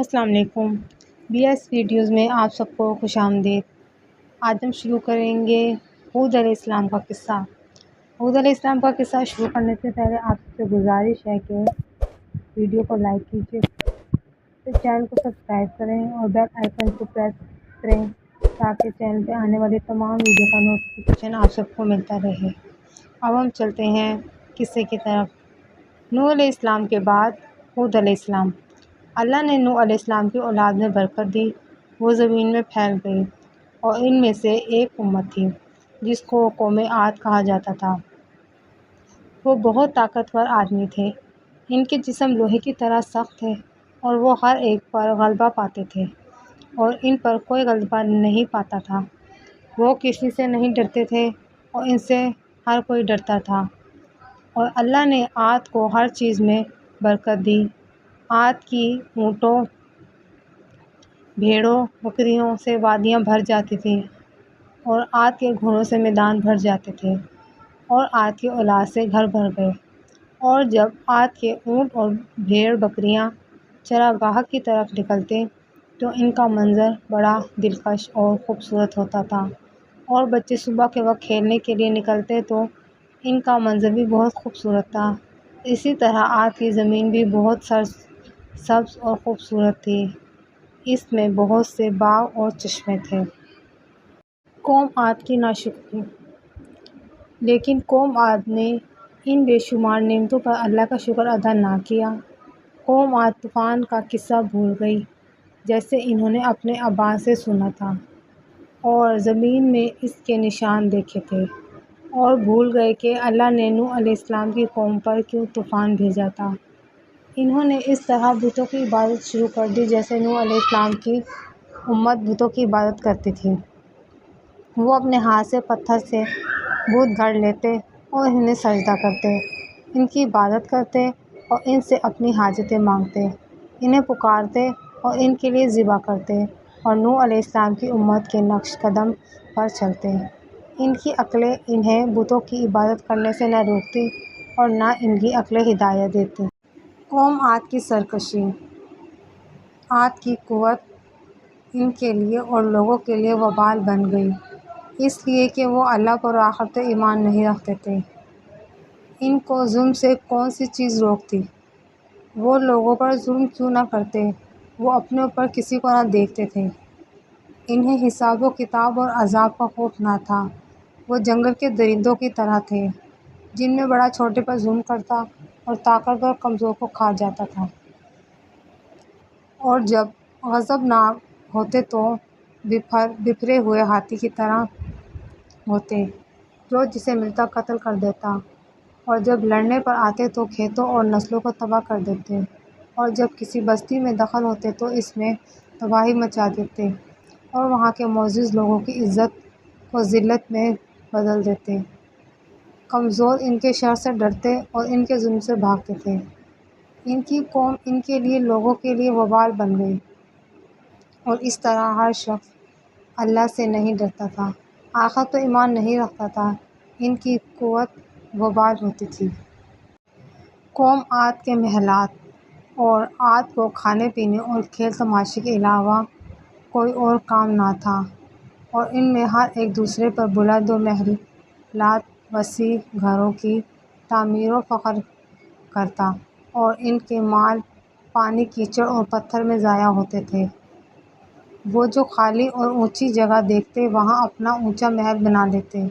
السلام علیکم۔ B S videos میں آپ سب کو خوش آمدید۔ آج ہم شروع کریں گے ہود علیہ السلام کا قصہ۔ ہود علیہ السلام کا قصہ شروع کرنے سے پہلے آپ سے گزارش ہے کہ ویڈیو کو لائک کیجیے، پھر چینل کو سبسکرائب کریں اور بیل آئیکن کو پریس کریں تاکہ چینل پہ آنے والی تمام ویڈیو کا نوٹیفیکیشن آپ سب کو ملتا رہے۔ اب ہم چلتے ہیں قصے کی طرف۔ نوح علیہ السلام کے بعد ہود علیہ السلام۔ اللہ نے نوح علیہ السلام کی اولاد میں برکت دی، وہ زمین میں پھیل گئی، اور ان میں سے ایک امت تھی جس کو قوم عاد کہا جاتا تھا۔ وہ بہت طاقتور آدمی تھے، ان کے جسم لوہے کی طرح سخت تھے اور وہ ہر ایک پر غلبہ پاتے تھے اور ان پر کوئی غلبہ نہیں پاتا تھا۔ وہ کسی سے نہیں ڈرتے تھے اور ان سے ہر کوئی ڈرتا تھا۔ اور اللہ نے عاد کو ہر چیز میں برکت دی۔ عاد کی اونٹوں، بھیڑوں، بکریوں سے وادیاں بھر جاتی تھیں اور عاد کے گھوڑوں سے میدان بھر جاتے تھے، اور عاد کی اولاد سے گھر بھر گئے۔ اور جب عاد کے اونٹ اور بھیڑ بکریاں چراگاہ کی طرف نکلتے تو ان کا منظر بڑا دلکش اور خوبصورت ہوتا تھا، اور بچے صبح کے وقت کھیلنے کے لیے نکلتے تو ان کا منظر بھی بہت خوبصورت تھا۔ اسی طرح عاد کی زمین بھی بہت سبز اور خوبصورت تھی، اس میں بہت سے باغ اور چشمے تھے۔ قوم عاد کی ناشکری۔ لیکن قوم عاد نے ان بے شمار نعمتوں پر اللہ کا شکر ادا نہ کیا۔ قوم عاد طوفان کا قصہ بھول گئی جیسے انہوں نے اپنے آبا سے سنا تھا، اور زمین میں اس کے نشان دیکھے تھے، اور بھول گئے کہ اللہ نے نوح علیہ السلام کی قوم پر کیوں طوفان بھیجا تھا۔ انہوں نے اس طرح بتوں کی عبادت شروع کر دی جیسے نوح علیہ السلام کی امت بتوں کی عبادت کرتی تھی۔ وہ اپنے ہاتھ سے پتھر سے بت گھڑ لیتے اور انہیں سجدہ کرتے، ان کی عبادت کرتے اور ان سے اپنی حاجتیں مانگتے، انہیں پکارتے اور ان کے لیے ذبح کرتے، اور نوح علیہ السلام کی امت کے نقش قدم پر چلتے۔ ان کی عقلیں انہیں بتوں کی عبادت کرنے سے نہ روکتی اور نہ ان کی عقلیں ہدایت دیتی۔ قوم عاد کی سرکشی۔ عاد کی قوت ان کے لیے اور لوگوں کے لیے وبال بن گئی، اس لیے کہ وہ اللہ پر آخرت ایمان نہیں رکھتے تھے۔ ان کو ظلم سے کون سی چیز روکتی؟ وہ لوگوں پر ظلم کیوں نہ کرتے؟ وہ اپنے اوپر کسی کو نہ دیکھتے تھے۔ انہیں حساب و کتاب اور عذاب کا خوف نہ تھا۔ وہ جنگل کے درندوں کی طرح تھے، جن میں بڑا چھوٹے پر ظلم کرتا اور طاقتور کمزور کو کھا جاتا تھا۔ اور جب غضبناک ہوتے تو بپھرے ہوئے ہاتھی کی طرح ہوتے جو جسے ملتا قتل کر دیتا، اور جب لڑنے پر آتے تو کھیتوں اور نسلوں کو تباہ کر دیتے، اور جب کسی بستی میں دخل ہوتے تو اس میں تباہی مچا دیتے اور وہاں کے معزز لوگوں کی عزت کو ذلت میں بدل دیتے۔ کمزور ان کے شر سے ڈرتے اور ان کے ظلم سے بھاگتے تھے۔ ان کی قوم ان کے لیے لوگوں کے لیے وبال بن گئی، اور اس طرح ہر شخص اللہ سے نہیں ڈرتا تھا، آخرت و ایمان نہیں رکھتا تھا، ان کی قوت وبال ہوتی تھی۔ قوم عاد کے محلات۔ اور عاد کو کھانے پینے اور کھیل تماشے کے علاوہ کوئی اور کام نہ تھا، اور ان میں ہر ایک دوسرے پر بلند و محلات وسیع گھروں کی تعمیر و فخر کرتا، اور ان کے مال پانی، کیچڑ اور پتھر میں ضائع ہوتے تھے۔ وہ جو خالی اور اونچی جگہ دیکھتے وہاں اپنا اونچا محل بنا لیتے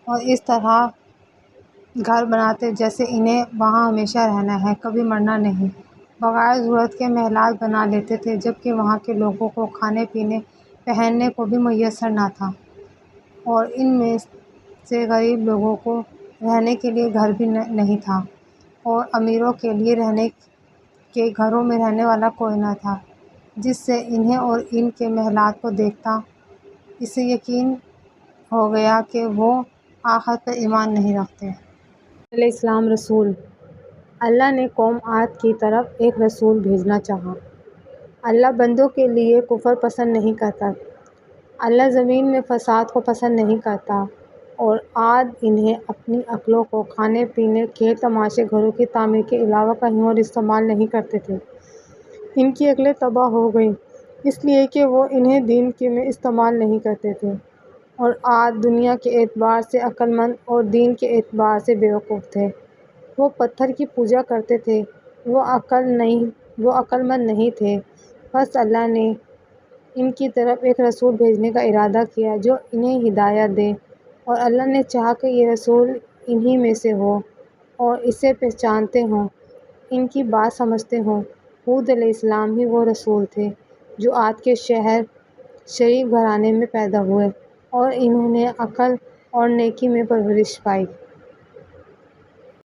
اور اس طرح گھر بناتے جیسے انہیں وہاں ہمیشہ رہنا ہے، کبھی مرنا نہیں۔ بغیر ضرورت کے محلات بنا لیتے تھے جبکہ وہاں کے لوگوں کو کھانے پینے پہننے کو بھی میسر نہ تھا، اور ان میں سے غریب لوگوں کو رہنے کے لیے گھر بھی نہیں تھا، اور امیروں کے لیے رہنے کے گھروں میں رہنے والا کوئی نہ تھا، جس سے انہیں اور ان کے محلات کو دیکھتا اسے یقین ہو گیا کہ وہ آخرت پر ایمان نہیں رکھتے۔ علیہ السلام رسول۔ اللہ نے قوم عاد کی طرف ایک رسول بھیجنا چاہا۔ اللہ بندوں کے لیے کفر پسند نہیں کرتا، اللہ زمین میں فساد کو پسند نہیں کرتا، اور عاد انہیں اپنی عقلوں کو کھانے پینے، کھیل تماشے، گھروں کی تعمیر کے علاوہ کہیں اور استعمال نہیں کرتے تھے۔ ان کی عقلیں تباہ ہو گئیں، اس لیے کہ وہ انہیں دین میں استعمال نہیں کرتے تھے، اور عاد دنیا کے اعتبار سے عقل مند اور دین کے اعتبار سے بیوقوف تھے۔ وہ پتھر کی پوجا کرتے تھے، وہ عقل مند نہیں تھے۔ بس اللہ نے ان کی طرف ایک رسول بھیجنے کا ارادہ کیا جو انہیں ہدایت دے، اور اللہ نے چاہا کہ یہ رسول انہی میں سے ہو اور اسے پہچانتے ہوں، ان کی بات سمجھتے ہوں۔ ہود علیہ السلام ہی وہ رسول تھے جو عاد کے شہر شریف گھرانے میں پیدا ہوئے، اور انہوں نے عقل اور نیکی میں پرورش پائی۔